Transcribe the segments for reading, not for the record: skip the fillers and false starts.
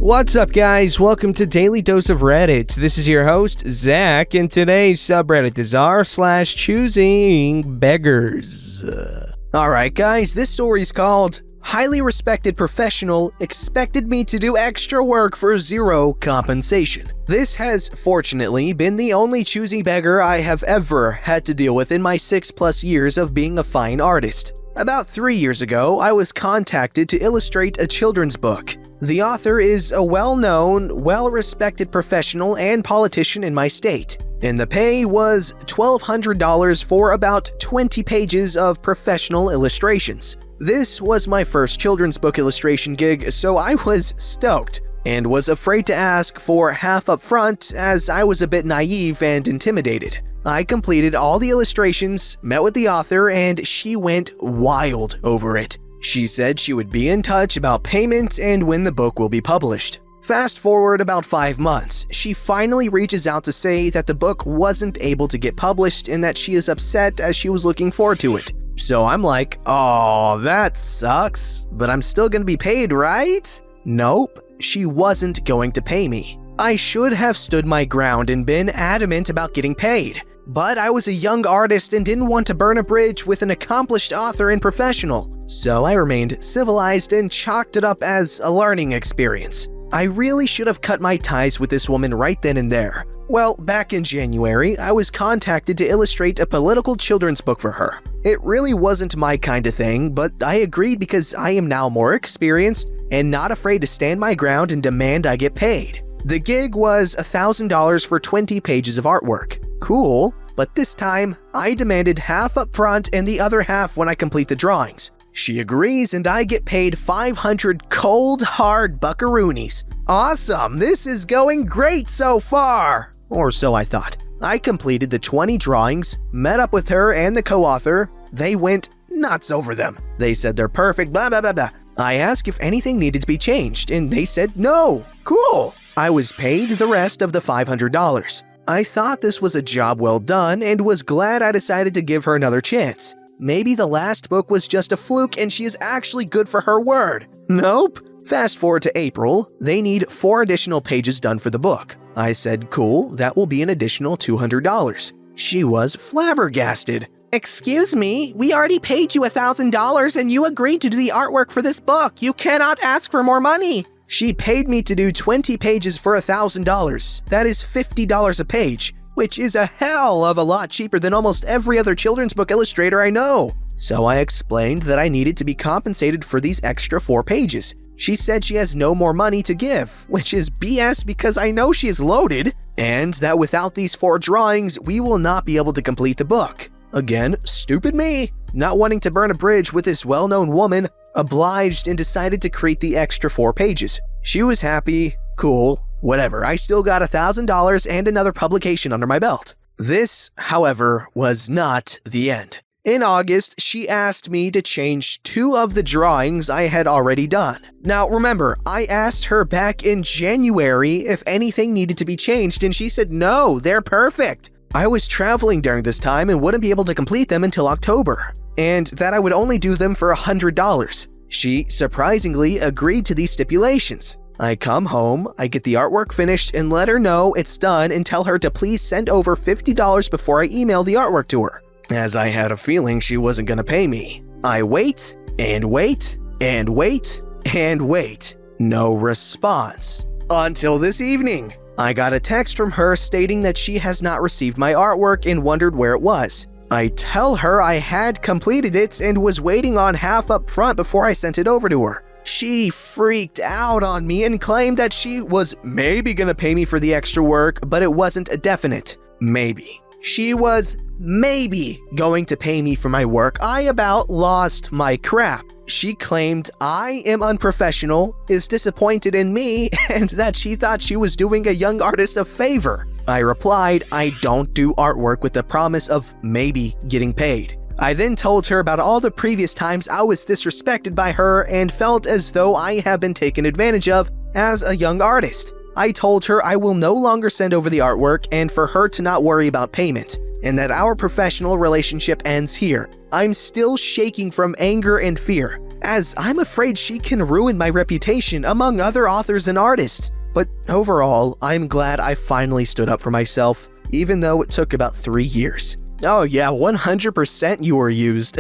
What's up, guys? Welcome to Daily Dose of Reddit. This is your host, Zach, and today's subreddit is r/ChoosingBeggars. Alright guys, this story's called Highly Respected Professional Expected Me to Do Extra Work for Zero Compensation. This has fortunately been the only choosing beggar I have ever had to deal with in my 6+ years of being a fine artist. About 3 years ago, I was contacted to illustrate a children's book. The author is a well-known, well-respected professional and politician in my state, and the pay was $1,200 for about 20 pages of professional illustrations. This was my first children's book illustration gig, so I was stoked, and was afraid to ask for half up front as I was a bit naive and intimidated. I completed all the illustrations, met with the author, and she went wild over it. She said she would be in touch about payment and when the book will be published. Fast forward about 5 months, she finally reaches out to say that the book wasn't able to get published and that she is upset as she was looking forward to it. So I'm like, oh, that sucks, but I'm still gonna be paid, right? Nope, she wasn't going to pay me. I should have stood my ground and been adamant about getting paid, but I was a young artist and didn't want to burn a bridge with an accomplished author and professional. So I remained civilized and chalked it up as a learning experience. I really should have cut my ties with this woman right then and there. Well, back in January, I was contacted to illustrate a political children's book for her. It really wasn't my kind of thing, but I agreed because I am now more experienced and not afraid to stand my ground and demand I get paid. The gig was $1,000 for 20 pages of artwork. Cool, but this time, I demanded half up front and the other half when I complete the drawings. She agrees and I get paid 500 cold, hard buckaroonies. Awesome, this is going great so far! Or so I thought. I completed the 20 drawings, met up with her and the co-author. They went nuts over them. They said they're perfect, blah blah blah blah. I asked if anything needed to be changed and they said no. Cool! I was paid the rest of the $500. I thought this was a job well done and was glad I decided to give her another chance. Maybe the last book was just a fluke and she is actually good for her word. Nope. Fast forward to April, they need 4 additional pages done for the book. I said, cool, that will be an additional $200. She was flabbergasted. Excuse me, we already paid you $1,000 and you agreed to do the artwork for this book. You cannot ask for more money. She paid me to do 20 pages for $1,000. That is $50 a page, which is a hell of a lot cheaper than almost every other children's book illustrator I know. So I explained that I needed to be compensated for these extra 4 pages. She said she has no more money to give, which is BS because I know she is loaded, and that without these 4 drawings, we will not be able to complete the book. Again, stupid me, not wanting to burn a bridge with this well-known woman, obliged and decided to create the extra 4 pages. She was happy, cool, whatever, I still got $1,000 and another publication under my belt. This, however, was not the end. In August, she asked me to change 2 of the drawings I had already done. Now remember, I asked her back in January if anything needed to be changed and she said no, they're perfect. I was traveling during this time and wouldn't be able to complete them until October, and that I would only do them for $100. She surprisingly agreed to these stipulations. I come home, I get the artwork finished and let her know it's done and tell her to please send over $50 before I email the artwork to her, as I had a feeling she wasn't gonna pay me. I wait, and wait, and wait, and wait. No response. Until this evening. I got a text from her stating that she has not received my artwork and wondered where it was. I tell her I had completed it and was waiting on half up front before I sent it over to her. She freaked out on me and claimed that she was maybe gonna pay me for the extra work, but it wasn't a definite maybe. She was maybe going to pay me for my work. I about lost my crap. She claimed I am unprofessional, is disappointed in me, and that she thought she was doing a young artist a favor. I replied I don't do artwork with the promise of maybe getting paid. I then told her about all the previous times I was disrespected by her and felt as though I have been taken advantage of as a young artist. I told her I will no longer send over the artwork and for her to not worry about payment, and that our professional relationship ends here. I'm still shaking from anger and fear. as I'm afraid she can ruin my reputation among other authors and artists. But overall, I'm glad I finally stood up for myself, even though it took about 3 years. Oh yeah, 100% you were used.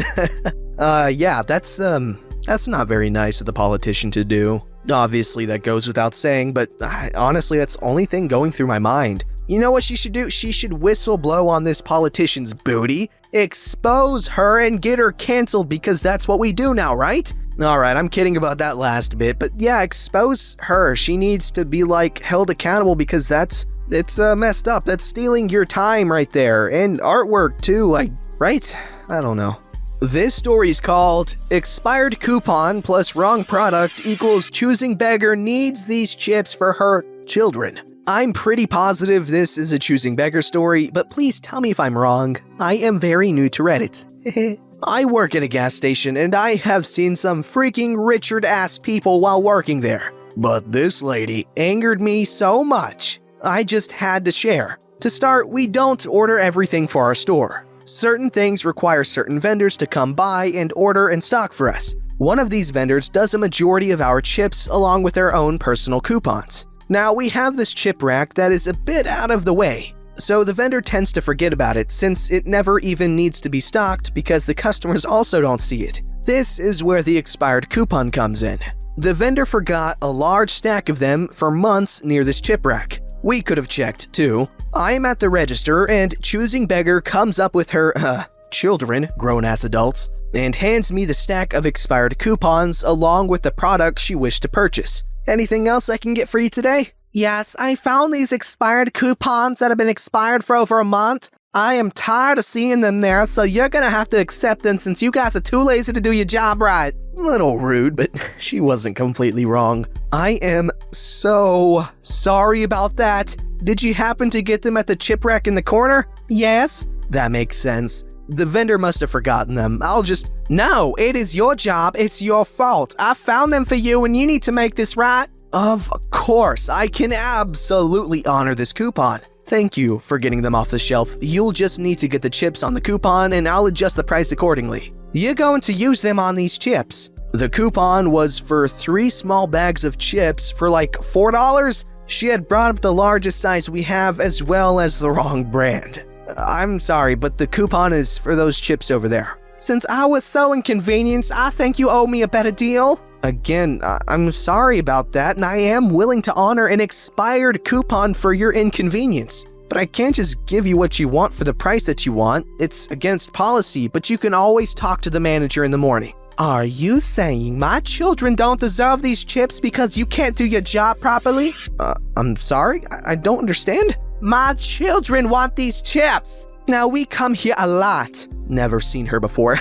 Yeah, that's not very nice of the politician to do. Obviously that goes without saying, but honestly that's the only thing going through my mind. You know what she should do? She should whistle blow on this politician's booty, expose her, and get her canceled, because that's what we do now, right? Alright, I'm kidding about that last bit, but yeah, expose her. She needs to be, held accountable, because it's messed up. That's stealing your time right there, and artwork too, right? I don't know. This story is called Expired Coupon plus Wrong Product equals Choosing Beggar needs these chips for her children. I'm pretty positive this is a Choosing Beggar story, but please tell me if I'm wrong. I am very new to Reddit. I work at a gas station, and I have seen some freaking Richard-ass people while working there. But this lady angered me so much, I just had to share. To start, we don't order everything for our store. Certain things require certain vendors to come by and order and stock for us. One of these vendors does a majority of our chips along with their own personal coupons. Now, we have this chip rack that is a bit out of the way, so the vendor tends to forget about it since it never even needs to be stocked because the customers also don't see it. This is where the expired coupon comes in. The vendor forgot a large stack of them for months near this chip rack. We could have checked, too. I am at the register, and Choosing Beggar comes up with her, children, grown-ass adults, and hands me the stack of expired coupons along with the product she wished to purchase. Anything else I can get for you today? Yes, I found these expired coupons that have been expired for over a month. I am tired of seeing them there, so you're gonna have to accept them since you guys are too lazy to do your job right. Little rude, but she wasn't completely wrong. I am so sorry about that. Did you happen to get them at the chip rack in the corner? Yes? That makes sense. The vendor must have forgotten them. No, it is your job. It's your fault. I found them for you and you need to make this right. Of course, I can absolutely honor this coupon. Thank you for getting them off the shelf. You'll just need to get the chips on the coupon and I'll adjust the price accordingly. You're going to use them on these chips. The coupon was for 3 small bags of chips for $4. She had brought up the largest size we have as well as the wrong brand. I'm sorry, but the coupon is for those chips over there. Since I was so inconvenienced, I think you owe me a better deal. Again, I'm sorry about that, and I am willing to honor an expired coupon for your inconvenience. But I can't just give you what you want for the price that you want. It's against policy, but you can always talk to the manager in the morning. Are you saying my children don't deserve these chips because you can't do your job properly? I'm sorry? I don't understand. My children want these chips. Now, we come here a lot. Never seen her before.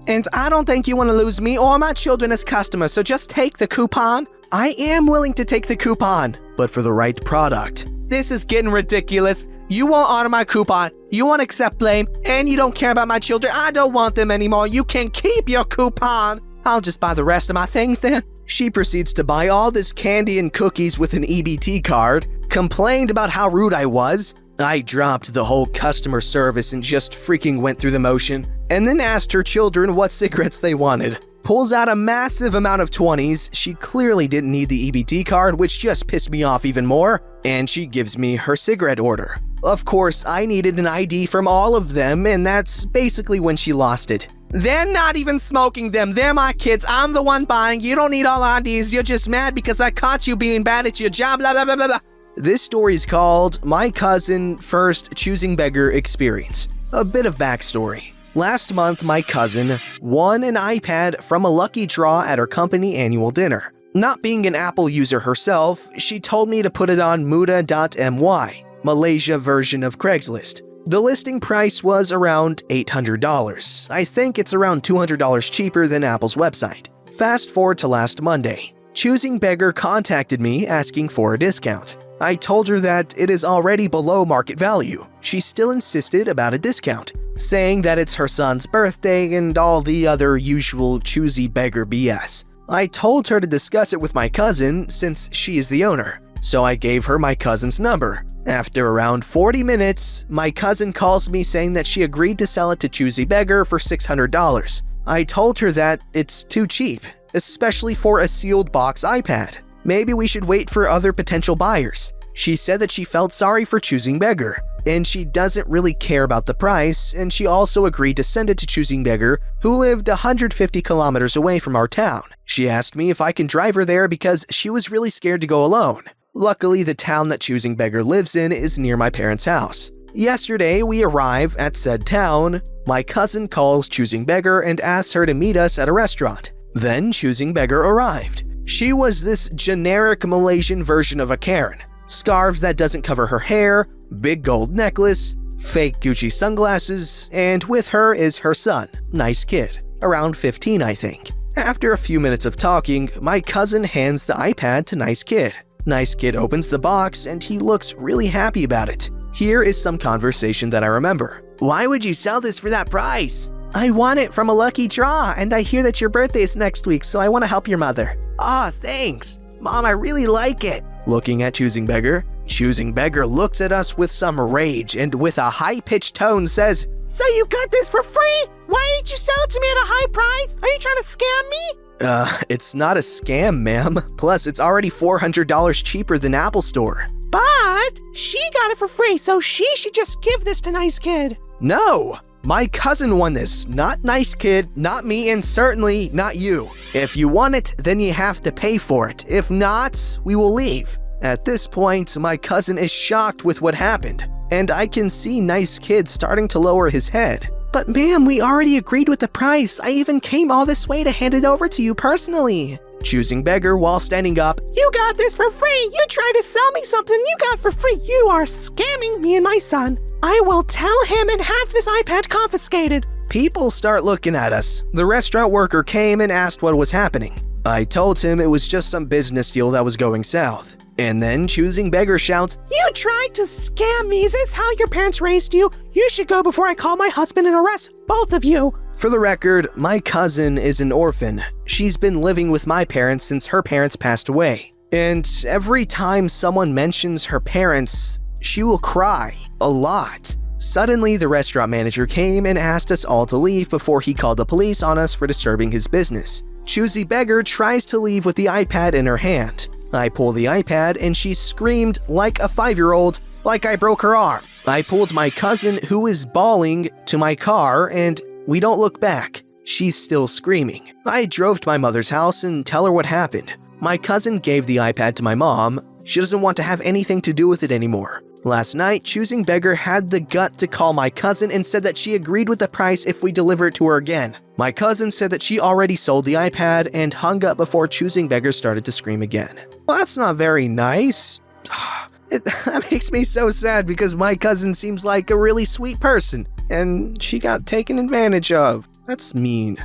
And I don't think you want to lose me or my children as customers, so just take the coupon. I am willing to take the coupon, but for the right product. This is getting ridiculous. You won't honor my coupon, you won't accept blame, and you don't care about my children. I don't want them anymore. You can keep your coupon. I'll just buy the rest of my things then. She proceeds to buy all this candy and cookies with an EBT card, complained about how rude I was. I dropped the whole customer service and just freaking went through the motion, and then asked her children what cigarettes they wanted. Pulls out a massive amount of 20s. She clearly didn't need the EBT card, which just pissed me off even more, and she gives me her cigarette order. Of course, I needed an ID from all of them, and that's basically when she lost it. They're not even smoking them. They're my kids. I'm the one buying. You don't need all IDs. You're just mad because I caught you being bad at your job, blah, blah, blah, blah, blah. This story is called My Cousin First Choosing Beggar Experience. A bit of backstory. Last month, my cousin won an iPad from a lucky draw at her company annual dinner. Not being an Apple user herself, she told me to put it on Muda.my, Malaysia version of Craigslist. The listing price was around $800. I think it's around $200 cheaper than Apple's website. Fast forward to last Monday. Choosing Beggar contacted me asking for a discount. I told her that it is already below market value. She still insisted about a discount, saying that it's her son's birthday and all the other usual Choosy Beggar BS. I told her to discuss it with my cousin since she is the owner, so I gave her my cousin's number. After around 40 minutes, my cousin calls me saying that she agreed to sell it to Choosy Beggar for $600. I told her that it's too cheap, especially for a sealed box iPad. Maybe we should wait for other potential buyers. She said that she felt sorry for Choosing Beggar, and she doesn't really care about the price, and she also agreed to send it to Choosing Beggar, who lived 150 kilometers away from our town. She asked me if I can drive her there because she was really scared to go alone. Luckily, the town that Choosing Beggar lives in is near my parents' house. Yesterday, we arrive at said town. My cousin calls Choosing Beggar and asks her to meet us at a restaurant. Then Choosing Beggar arrived. She was this generic Malaysian version of a Karen. Scarves that doesn't cover her hair, big gold necklace, fake Gucci sunglasses, and with her is her son, nice kid, around 15 I think. After a few minutes of talking, my cousin hands the iPad to Nice Kid. Nice Kid opens the box and he looks really happy about it. Here is some conversation that I remember. "Why would you sell this for that price?" "I won it from a lucky draw, and I hear that your birthday is next week, so I want to help your mother." "Ah, thanks. Mom, I really like it." Looking at Choosing Beggar, Choosing Beggar looks at us with some rage and with a high-pitched tone says, "So you got this for free? Why didn't you sell it to me at a high price? Are you trying to scam me?" It's not a scam, ma'am. Plus, it's already $400 cheaper than Apple Store." "But she got it for free, so she should just give this to Nice Kid." "No! My cousin won this, not Nice Kid, not me, and certainly not you. If you want it, then you have to pay for it. If not, we will leave." At this point, my cousin is shocked with what happened, and I can see Nice Kid starting to lower his head. "But ma'am, we already agreed with the price. I even came all this way to hand it over to you personally." Choosing Beggar while standing up, "You got this for free! You tried to sell me something you got for free! You are scamming me and my son! I will tell him and have this iPad confiscated!" People start looking at us. The restaurant worker came and asked what was happening. I told him it was just some business deal that was going south. And then Choosing Beggar shouts, "You tried to scam me! Is this how your parents raised you? You should go before I call my husband and arrest both of you!" For the record, my cousin is an orphan. She's been living with my parents since her parents passed away. And every time someone mentions her parents, she will cry a lot. Suddenly, the restaurant manager came and asked us all to leave before he called the police on us for disturbing his business. Choosing Beggar tries to leave with the iPad in her hand. I pull the iPad and she screamed like a 5-year-old, like I broke her arm. I pulled my cousin, who is bawling, to my car and we don't look back. She's still screaming. I drove to my mother's house and tell her what happened. My cousin gave the iPad to my mom. She doesn't want to have anything to do with it anymore. Last night, Choosing Beggar had the gut to call my cousin and said that she agreed with the price if we deliver it to her again. My cousin said that she already sold the iPad and hung up before Choosing Beggar started to scream again. Well, that's not very nice. That makes me so sad because my cousin seems like a really sweet person, and she got taken advantage of. That's mean.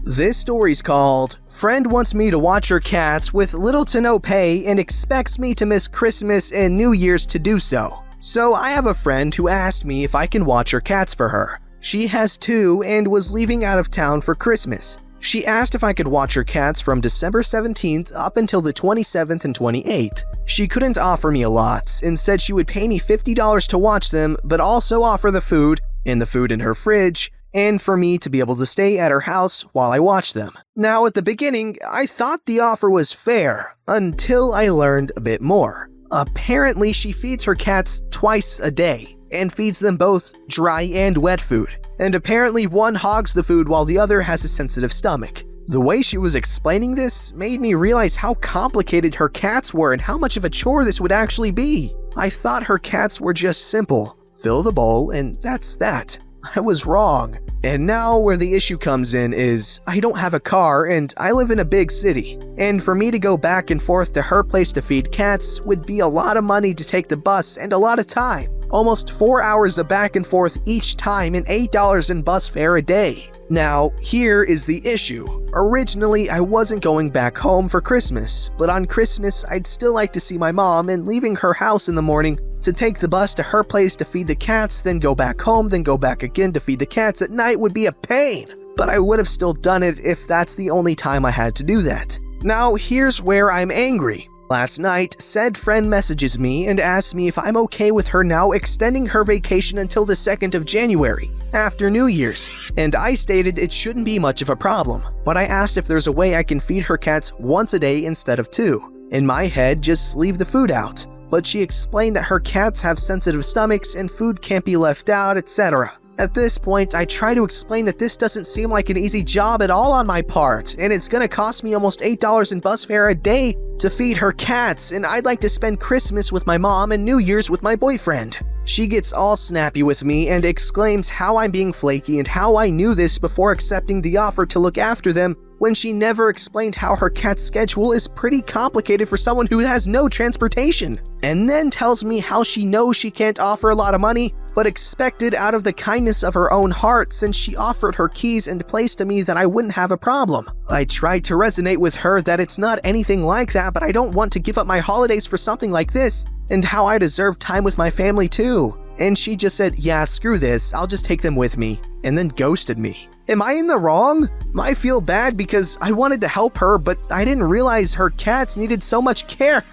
This story's called, "Friend Wants Me to Watch Her Cats with Little to No Pay and Expects Me to Miss Christmas and New Year's to do so." So I have a friend who asked me if I can watch her cats for her. She has 2 and was leaving out of town for Christmas. She asked if I could watch her cats from December 17th up until the 27th and 28th. She couldn't offer me a lot and said she would pay me $50 to watch them, but also offer the food and the food in her fridge, and for me to be able to stay at her house while I watch them. Now, at the beginning, I thought the offer was fair, until I learned a bit more. Apparently, she feeds her cats twice a day, and feeds them both dry and wet food. And apparently one hogs the food while the other has a sensitive stomach. The way she was explaining this made me realize how complicated her cats were and how much of a chore this would actually be. I thought her cats were just simple. Fill the bowl and that's that. I was wrong. And now where the issue comes in is I don't have a car and I live in a big city. And for me to go back and forth to her place to feed cats would be a lot of money to take the bus and a lot of time. Almost 4 hours of back and forth each time and $8 in bus fare a day. Now, here is the issue. Originally, I wasn't going back home for Christmas, but on Christmas, I'd still like to see my mom, and leaving her house in the morning to take the bus to her place to feed the cats, then go back home, then go back again to feed the cats at night would be a pain. But I would have still done it if that's the only time I had to do that. Now, here's where I'm angry. Last night, said friend messages me and asks me if I'm okay with her now extending her vacation until the 2nd of January, after New Year's, and I stated it shouldn't be much of a problem, but I asked if there's a way I can feed her cats once a day instead of 2. In my head, just leave the food out, but she explained that her cats have sensitive stomachs and food can't be left out, etc. At this point, I try to explain that this doesn't seem like an easy job at all on my part, and it's gonna cost me almost $8 in bus fare a day to feed her cats, and I'd like to spend Christmas with my mom and New Year's with my boyfriend. She gets all snappy with me and exclaims how I'm being flaky and how I knew this before accepting the offer to look after them, when she never explained how her cat's schedule is pretty complicated for someone who has no transportation. And then tells me how she knows she can't offer a lot of money, but expected out of the kindness of her own heart since she offered her keys and place to me that I wouldn't have a problem. I tried to resonate with her that it's not anything like that, but I don't want to give up my holidays for something like this, and how I deserve time with my family too. And she just said, yeah, screw this, I'll just take them with me, and then ghosted me. Am I in the wrong? I feel bad because I wanted to help her, but I didn't realize her cats needed so much care.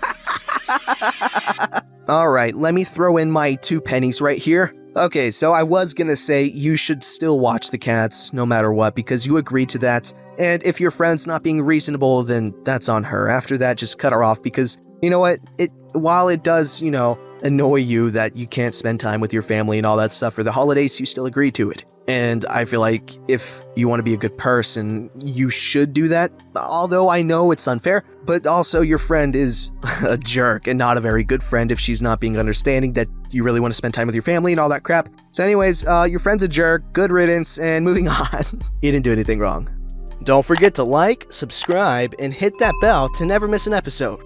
Alright, let me throw in my 2 pennies right here. Okay, so I was gonna say you should still watch the cats no matter what because you agreed to that. And if your friend's not being reasonable, then that's on her. After that, just cut her off because, you know what, while it does, annoy you that you can't spend time with your family and all that stuff for the holidays, you still agree to it. And I feel like if you want to be a good person, you should do that. Although I know it's unfair, but also your friend is a jerk and not a very good friend if she's not being understanding that you really want to spend time with your family and all that crap. So anyways, your friend's a jerk, good riddance, and moving on. You didn't do anything wrong. Don't forget to like, subscribe, and hit that bell to never miss an episode.